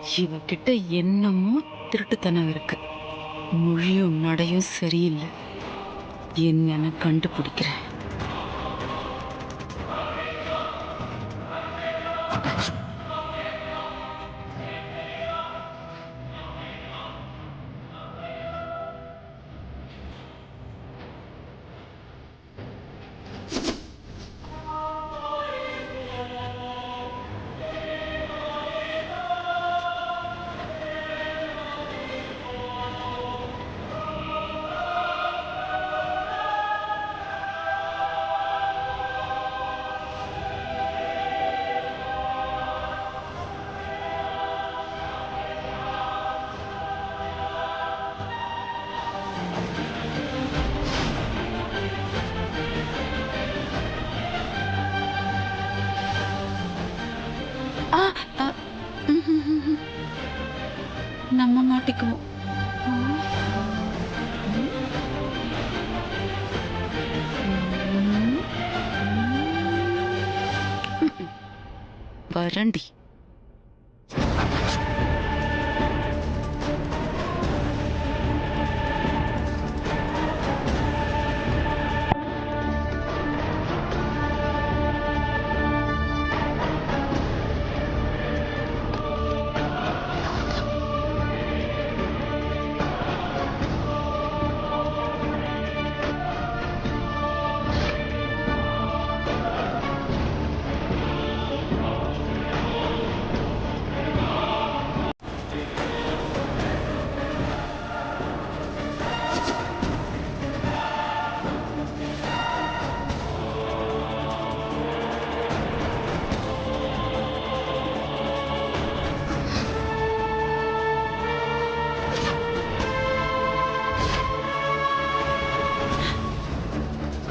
இவகிட்ட என்னமோ திருட்டுத்தனம் இருக்கு. மொழியும் நடையும் சரியில்லை. என்னன்னு கண்டுபிடிக்கிறேன். ஆ, ஆ, ம்ஹும்ஹும்ஹும். நம்ம மாட்டிக்குவோம். ம், வரண்டி.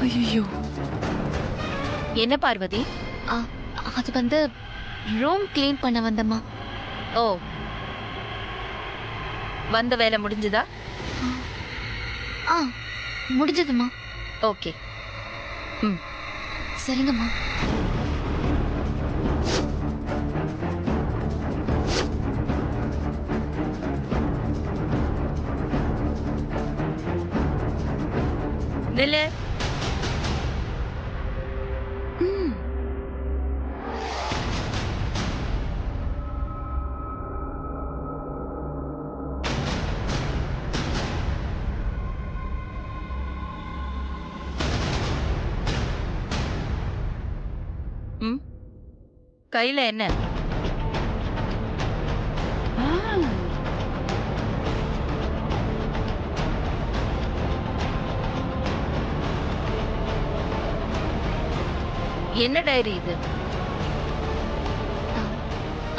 ஐயோ, என்ன பார்வதி? ஆ, அது வந்து ரூம் க்ளீன் பண்ண வந்தம்மா. ஓ, வந்த வேலை முடிஞ்சுதா? ஆ, முடிஞ்சதும்மா. ஓகே. சரிங்கம்மா. நில்லு. ம், ம், கையில என்ன? ஆ, என்ன டைரி இது? ஆ,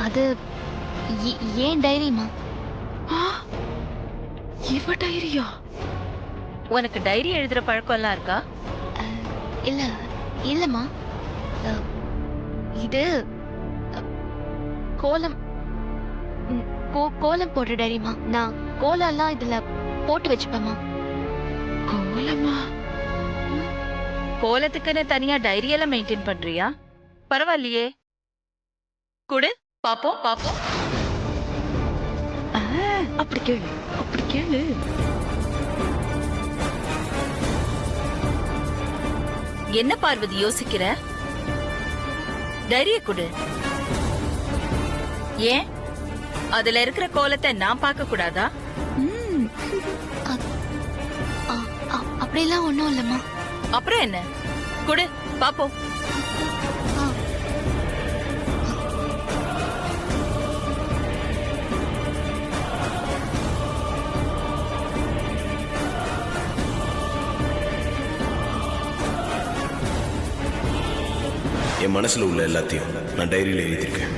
அது ஏன் டைரிம்மா? ஆ, இவ டைரியா? உனக்கு டைரி எழுதுற பழக்கம்லாம் இருக்கா? இல்ல, இல்லம்மா. அ, இது அ, கோலம் கோலம் போடுற டைரிம்மா. நான் கோலம்லாம் இதுல போட்டு வச்சுப்பேம்மா. கோலமா? கோலத்துக்குன்னு தனியா டைரி எல்லாம் மெயின்டைன் பண்றியா? பரவாயில்லையே. குடு, பாப்போம் பாப்போம். ஆ, அப்படி கேளு, அப்படி கேளு. என்ன பார்வதி யோசிக்கிற? டைரிய குடு. ஏன் அதுல இருக்கிற கோலத்தை நான் பார்க்க கூடாதா? ம், ஆ, அப்படிலாம் ஒன்றும் இல்லைம்மா. அப்புறம் என்ன? குடு, பாப்போம். ஆ, என் மனசுல உள்ள எல்லாத்தையும் நான் டைரியில எழுதியிருக்கேன்.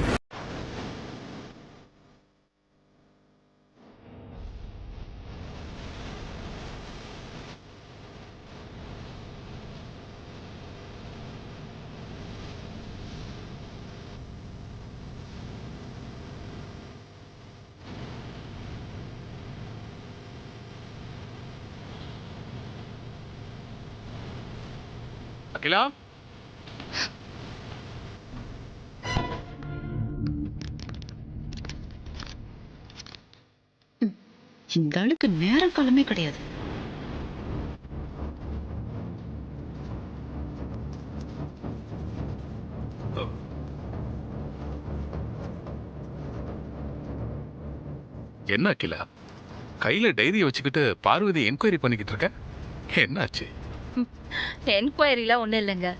அகிலா, இந்த ஆளுக்கு நேரம் காலமே கிடையாது. என்ன அகிலா, கையில டைரியை வச்சுக்கிட்டு பார்வதி என்கொயரி பண்ணிக்கிட்டு இருக்க? என்னாச்சு? என்கொயரிலாம் ஒண்ணும் இல்லைங்க.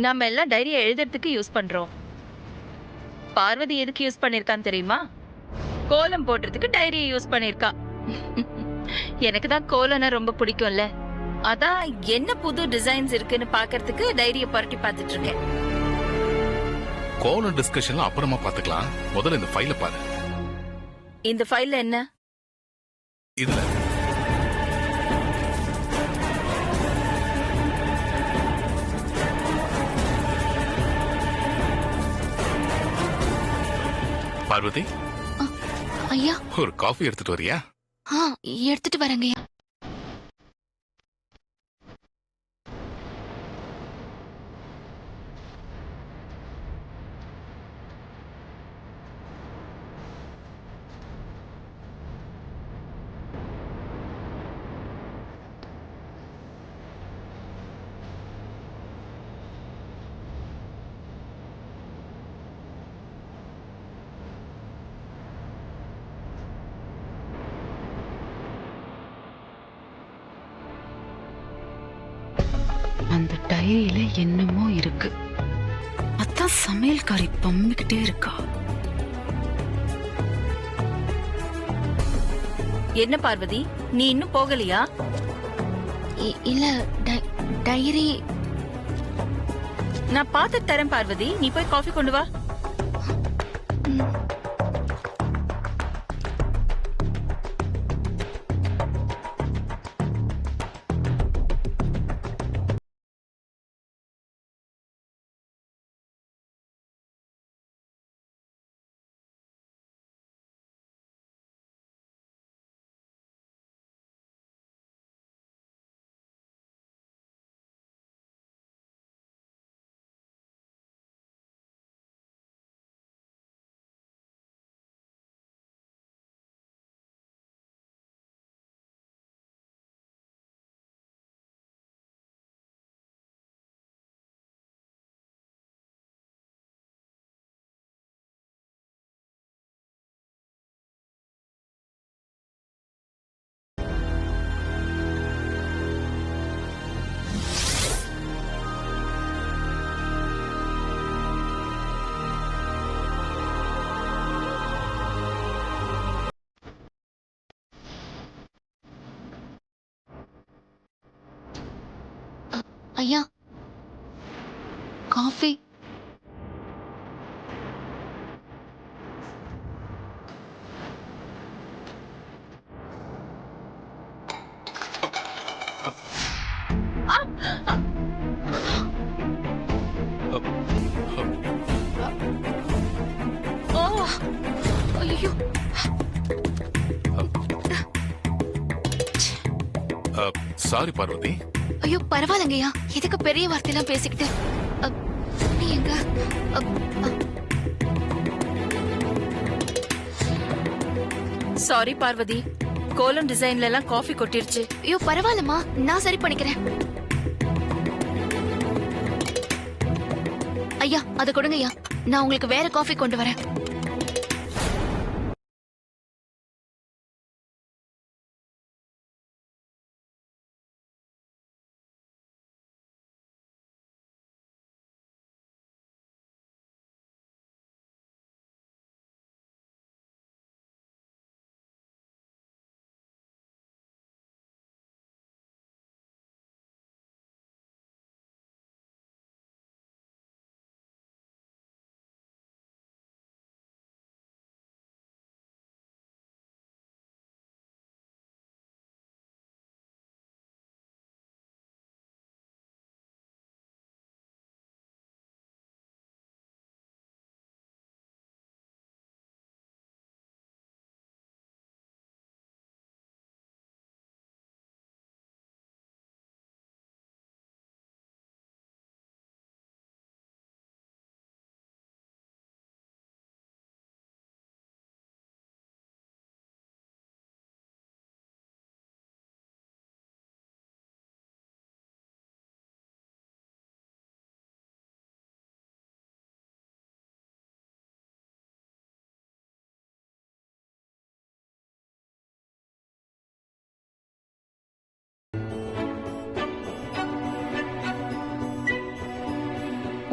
நாம எல்லாம் டைரியை எழுதுறதுக்கு யூஸ் பண்றோம். பார்வதி எதுக்கு யூஸ் பண்ணிருக்கான்னு தெரியுமா? கோலம் போடுறதுக்கு டைரியை யூஸ் பண்ணிருக்கா. எனக்கு தான் கோலம்னா ரொம்ப பிடிக்கும்ல. அதான் என்ன புது டிசைன்ஸ் இருக்குன்னு பாக்குறதுக்கு டைரியை புரட்டி பார்த்துட்டு இருக்கேன். கோலம் டிஸ்கஷன்லாம் அப்புறமா பாத்துக்கலாம். முதல்ல இந்த ஃபைல பாரு. இந்த ஃபைல்ல என்ன? இதுல பார்வதி, ஐயா. ஒரு காஃபி எடுத்துட்டு வரியா? எடுத்துட்டு வரேங்கய்யா. அந்த டைரியில என்னமோ இருக்கு. அதான் சமையல்காரி பம்மிக்கிட்டே இருக்கா. என்ன பார்வதி, நீ இன்னும் போகலையா? இல்ல, டைரி. நான் பார்த்து தரேன் பார்வதி, நீ போய் காஃபி கொண்டு வா. ஐயா, காஃபி. ஐயோ, சாரி பார்வதி. ஐயோ, பரவாயில்லைங்கய்யா. எதுக்கு பெரிய வார்த்தையெல்லாம் பேசிக்கிட்டு? நீ எங்க? சாரி பார்வதி, கோலம் டிசைன்ல எல்லாம் காஃபி கொட்டிருச்சு. ஐயோ, பரவாயில்லம்மா, நான் சரி பண்ணிக்கிறேன். ஐயா, அதை கொடுங்கய்யா. நான் உங்களுக்கு வேற காஃபி கொண்டு வரேன்.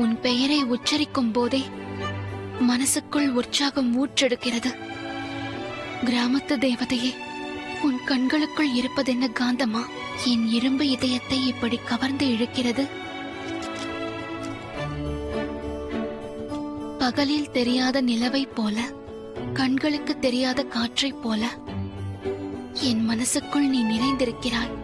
உன் பெயரை உச்சரிக்கும் போதே மனசுக்குள் உற்சாகம் ஊற்றெடுக்கிறது. கிராமத்து தேவதையே, உன் கண்களுக்குள் இருப்பதென்ன காந்தமா என் இரும்பு இதயத்தை இப்படி கவர்ந்து இழுக்கிறது? பகலில் தெரியாத நிலவைப் போல, கண்களுக்கு தெரியாத காற்றைப் போல என் மனசுக்குள் நீ நிறைந்திருக்கிறாய்.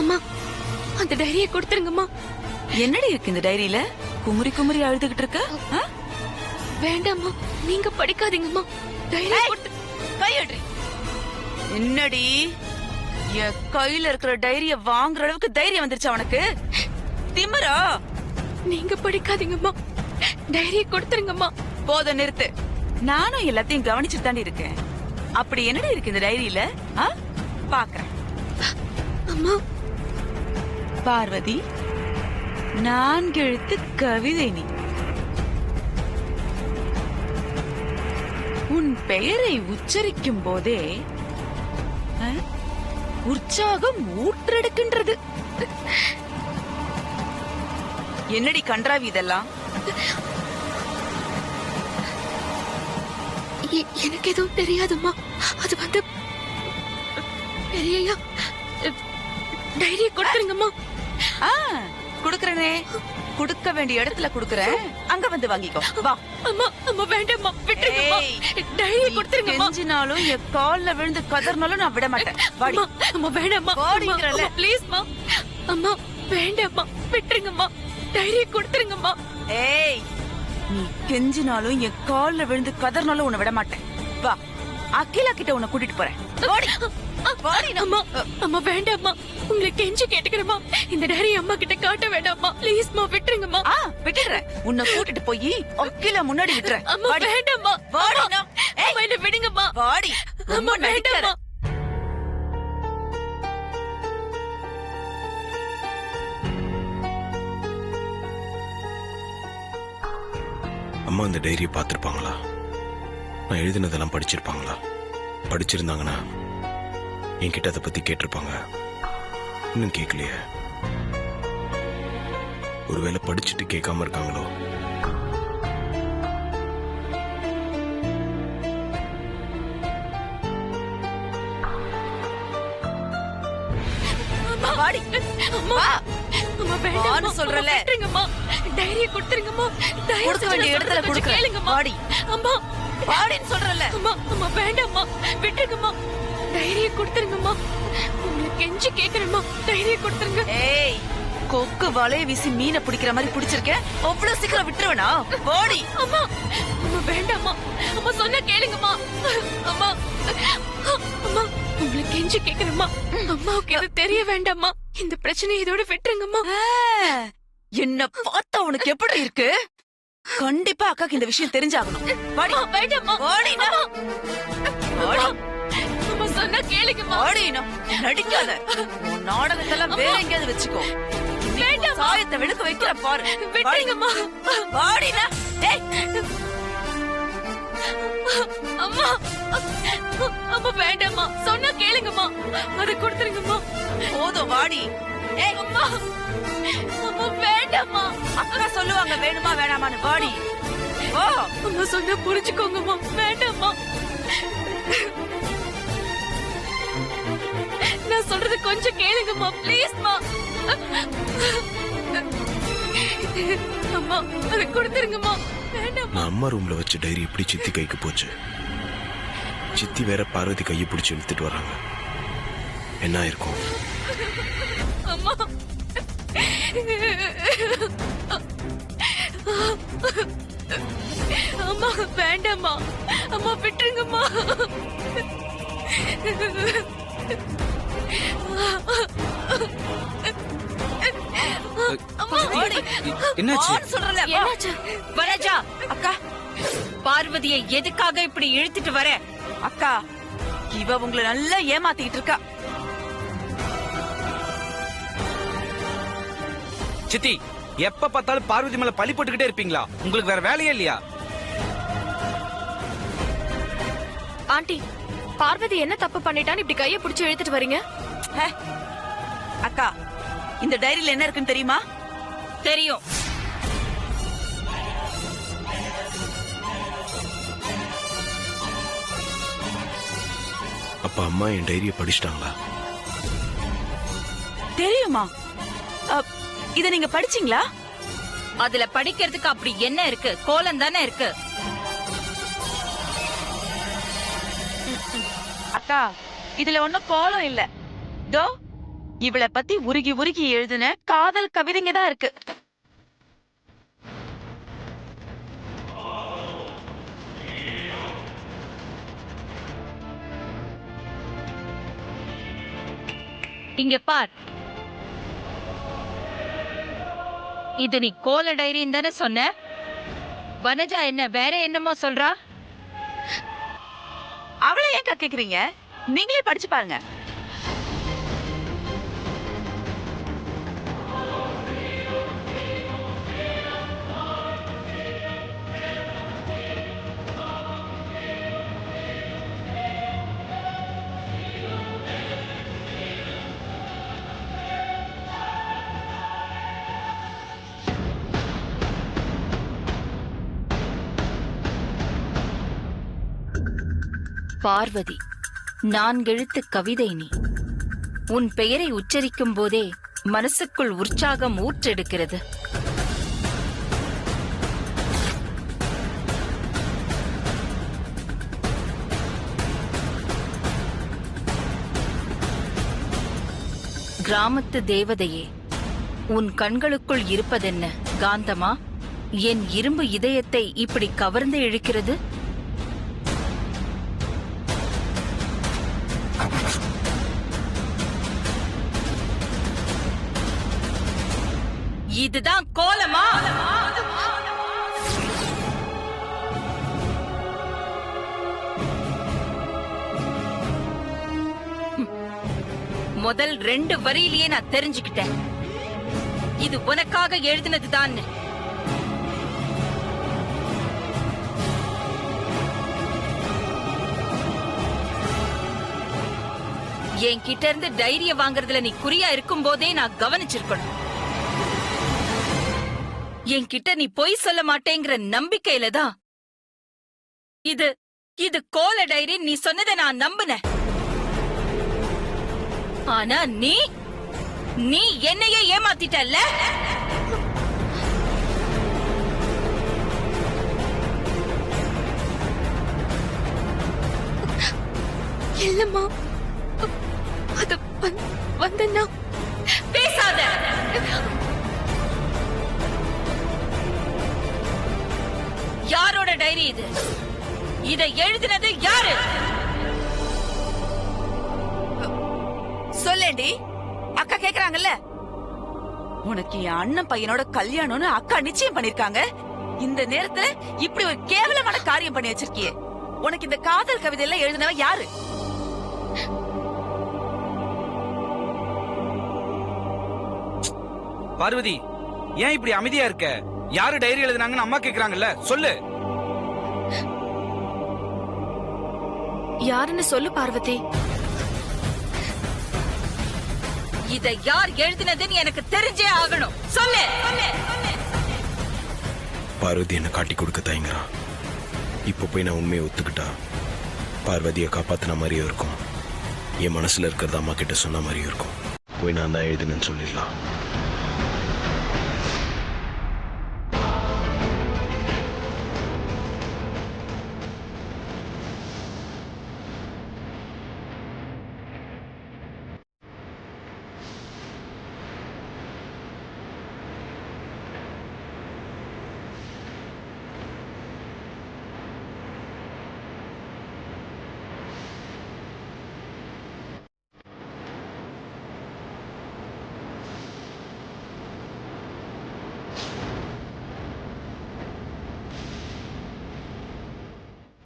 அம்மா, அந்த டைரியை கொடுத்துருங்கம்மா. என்னடி இருக்கு இந்த டைரியில? குமுறி குமுறி அழுதுகிட்டு இருக்க? ஆ? வேண்டாம்மா, நீங்க படிக்காதீங்கம்மா. டைரியை கொடுத்து கையடி. என்னடி என் கையில இருக்கிற டைரிய வாங்குற அளவுக்கு தைரியம் வந்துருச்சா உனக்கு? திமிரா? நீங்க படிக்காதீங்கம்மா. டைரியை கொடுத்துருங்கம்மா. போத நிறுத்து. நானும் எல்லாத்தையும் கவனிச்சுட்டு தாண்டி இருக்கேன். அப்படி என்னடி இருக்கு இந்த டைரியில? பாக்குறேன். அம்மா, பார்வதி, 4 எழுத்து கவிதை நீ. உன் பெயரை உச்சரிக்கும் போதே உற்சாகம் ஊற்றெடுக்கின்றது. என்னடி கன்றாவி இதெல்லாம்? எனக்கு எதுவும் தெரியாதும்மா. அது வந்து பெரியய்யா, டைரியை கொடுத்துருங்கம்மா. குடுக்கறனே. குடுக்க வேண்டிய இடத்துல குடுக்கறேன். அங்க வந்து வாங்கிக்கோ. வா. அம்மா, அம்மா வேண்டாம்மா, விட்டுருங்கம்மா. டைரியை கொடுத்துருங்கம்மா. கெஞ்சினாலும் என் கால்ல விழுந்து கதறினாலும் நான் விட மாட்டேன். வாடி. அம்மா வேண்டாம்மா. வாடிங்கறல. ப்ளீஸ்மா. அம்மா வேண்டாம்மா, விட்டுருங்கம்மா. டைரியை கொடுத்துருங்கம்மா. ஏய், நீ கெஞ்சினாலும் என் கால்ல விழுந்து கதறினாலும் உன்னை விட மாட்டேன். வா. அகிலா கிட்ட உன்னை கூட்டிட்டு போறேன். வாடி. அம்மா, அம்மா வேண்டாம்மா. உங்களை கெஞ்சி கேட்டுக்கிறேம்மா. இந்த டைரி அம்மா கிட்ட காட்ட வேண்டாம்மா. ப்ளீஸ்மா, விட்டுருங்கம்மா. விட்டுறேன். உன்னை கூட்டிட்டு போய் அகிலா முன்னாடி விட்டுறேன். அம்மா வேண்டாம்மா. வாடினா. அம்மா என்ன விடுங்கம்மா. வாடி. அம்மா வேண்டாம்மா. அம்மா அந்த டைரியை பார்த்துருப்பாங்களா? நான் எழுதினதெல்லாம் படிச்சிருப்பாங்களா? படிச்சிருந்தாங்கன்னா என்கிட்ட அதை பத்தி கேட்டிருப்பாங்க. இன்னும் கேட்கலையே. ஒருவேளை படிச்சுட்டு கேட்காம இருக்காங்களோ? வாடி. அம்மா, அம்மா வேண்டாம்மா. சொல்றல. விட்டுருங்கம்மா. டைரியை கொடுத்துருங்கம்மா. கொடுக்க வேண்டிய இடத்துல கொடுக்கறேன். கேளுங்கம்மா. வாடி. அம்மா, வாடின்னு சொல்றல. அம்மா, அம்மா வேண்டாம்மா, விட்டுருங்கம்மா. டைரியை கொடுத்துருங்கம்மா. உங்களை கெஞ்சி கேக்குறேம்மா. டைரியை கொடுத்துருங்க. ஏய், கொக்கு வலைய வீசி மீனை பிடிக்கிற மாதிரி பிடிச்சிருக்கேன். அவ்வளவு சீக்கிரம் விட்டுருவேனா? வாடி. அம்மா, அம்மா வேண்டாம்மா. அம்மா சொன்னா கேளுங்கம்மா. அம்மா, அம்மா உங்களை கெஞ்சி கேக்குறேம்மா. அம்மாவுக்கு எது தெரிய வேண்டாம்மா. இந்த பிரச்சனை இதோட விட்டுருங்கம்மா. என்ன பார்த்தா உனக்கு எப்படி இருக்கு? கண்டிப்பா அக்காக்கு இந்த விஷயம் தெரிஞ்சாகணும். வாடி. வேண்டாம்மா. வாடினா. வாடி. அம்மா சொன்னா கேளுங்கம்மா. வாடினா. நடிக்காத. உன் நாடகத்தெல்லாம் வேற எங்கேயாவது வச்சுக்கோ. வேண்டாம். சாயத்தை வெளுக்க வைக்கிற பாரு. விட்டுருங்கம்மா. வாடினா. ஏய், அம்மா, அம்மா வேண்டாம்மா. சொன்னா கேளுங்கம்மா. அதை கொடுத்துருங்கம்மா. போதும் வாடி. ஏய், அம்மா, அம்மா வேண்டாம்மா. அக்கா சொல்லுவாங்க வேணுமா வேணாமான்னு. வாடி. ஓ, அம்மா சொன்னா புரிஞ்சுக்கோங்கம்மா. வேண்டாம்மா. நான் சொல்றது கொஞ்சம் கேளுங்கம்மா ப்ளீஸ்மா. அம்மா அதை கொடுத்துருங்கம்மா. வேண்டாம். நான் அம்மா ரூம்ல வச்ச டைரி எப்படி சித்தி கைக்கு போச்சு? சித்தி வேற பார்வதி கையை பிடிச்சி இழுத்துட்டு வராங்க. என்ன இருக்கும்? அம்மா அம்மா வேண்டாம்மா. அம்மா விட்டுருங்கம்மா. என்னாச்சு? வனஜா, அக்கா பார்வதியை எதுக்காக இப்படி இழுத்துட்டு வர? அக்கா இவ உங்களை நல்லா ஏமாத்திக்கிட்டு இருக்கா. சித்தி, எப்ப பார்த்தாலும் பார்வதி மேல பழி போட்டுக்கிட்டே இருப்பீங்களா? உங்களுக்கு வேற வேலையே இல்லையா? ஆண்டி, பார்வதி என்ன தப்பு பண்ணிட்டான்னு இப்படி கையை பிடிச்சு இழுத்துட்டு வரீங்க? அக்கா இந்த டைரியில என்ன இருக்குன்னு தெரியுமா? தெரியும். அப்ப அம்மா என் டைரியை படிச்சிட்டாங்களா? தெரியுமா? இத நீங்க படிச்சீங்களா? அதுல படிக்கிறதுக்கு அப்படி என்ன இருக்கு? கோலம் தானே இருக்கு. அக்கா இதுல ஒண்ணும் கோலம் இல்ல. தோ இவளை பத்தி உருகி உருகி எழுதுன காதல் கவிதைங்க தான் இருக்கு. இங்க பார், இது நீ கோல டைரின்னு தானே சொன்ன? வனஜா என்ன வேற என்னமோ சொல்றா? அவளை ஏன் கேக்குறீங்க? நீங்களே படிச்சு பாருங்க. பார்வதி, 4 எழுத்து கவிதை நீ. உன் பெயரை உச்சரிக்கும் போதே மனசுக்குள் உற்சாகம் ஊற்றெடுக்கிறது. கிராமத்து தேவதையே, உன் கண்களுக்குள் இருப்பதென்ன காந்தமா? என் இரும்பு இதயத்தை இப்படி கவர்ந்து இழுக்கிறது. இதுதான் கோலமா? முதல் 2 வரியிலேயே நான் தெரிஞ்சுக்கிட்டேன், இது உனக்காக எழுதினதுதான். என்கிட்ட இருந்து டைரிய வாங்குறதுல நீ குறியா இருக்கும் போதே நான் கவனிச்சிருக்கணும். என்கிட்ட நீ பொய் சொல்ல மாட்டேங்கிற நம்பிக்கையில தான் இது கோல டைரி நீ சொன்னதை நான் நம்பினேன். ஆனா நீ என்னையே ஏமாத்திட்டல்ல. இல்லம்மா, அது வந்தன்னா. பேசாத. யாரோட டைரி இது? இதை எழுதினது யாரு? சொல்லேண்டி. அக்கா கேக்குறாங்கல்ல. உனக்கு என் அண்ணன் பையனோட கல்யாணம்னு அக்கா நிச்சயம் பண்ணிருக்காங்க. இந்த நேரத்துல இப்படி ஒரு கேவலமான காரியம் பண்ணி வச்சிருக்கியே. உனக்கு இந்த காதல் கவிதை எல்லாம் எழுதினவ யாரு? பார்வதி, ஏன் இப்படி அமைதியா இருக்க? யாரு டைரி எழுதுனாங்கன்னு அம்மா கேக்குறாங்கல்ல, சொல்லு. யாருன்னு சொல்லு பார்வதி. இதை யார் எழுதினதுன்னு எனக்கு தெரிஞ்சே ஆகணும். சொல்லு. பார்வதி என்ன காட்டி கொடுக்க தயங்குறான். இப்ப போய் நான் உண்மையை ஒத்துக்கிட்டா பார்வதியை காப்பாத்தின மாதிரியே இருக்கும். என் மனசுல இருக்கிறது அம்மா கிட்ட சொன்ன மாதிரியும் இருக்கும். போய் நான் தான் எழுதுனேன்னு சொல்லிடலாம்.